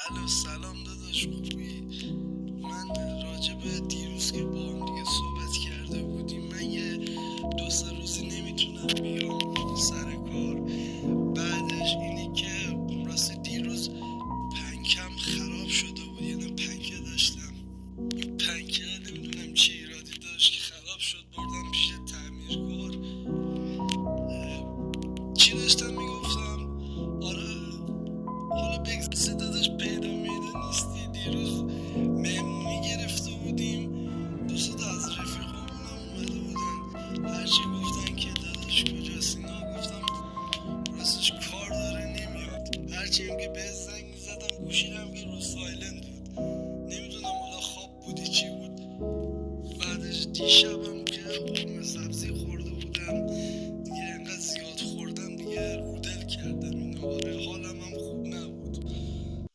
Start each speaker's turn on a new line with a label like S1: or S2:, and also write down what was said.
S1: الو سلام داداش، خوبی؟ من راجب دیروز که با هم دیگه صحبت کرده بودیم، من یه دو سه روزی نمیتونم بیام سر کار. بعدش اینی که راستی دیروز پنکم خراب شده بود، یعنی پنکه داشتم. این پنکه نمیدونم چه ایرادی داشت که خراب شد، بردم پیش تعمیرکار. چی داشتم میگفتم؟ آره، حالا بگذار داداش، پیدا میده نیستی. دیروز مهمونی گرفته بودیم، دوست از رفیقامون هم اومده بودن. هرچی گفتن که داداش کجاست اینا، گفتم راستش کار داره نمیاد. هرچی هم که به زنگ میزدم گوشیدم که رو سایلنت بود. نمیدونم حالا خواب بودی چی بود. بعدش دیشب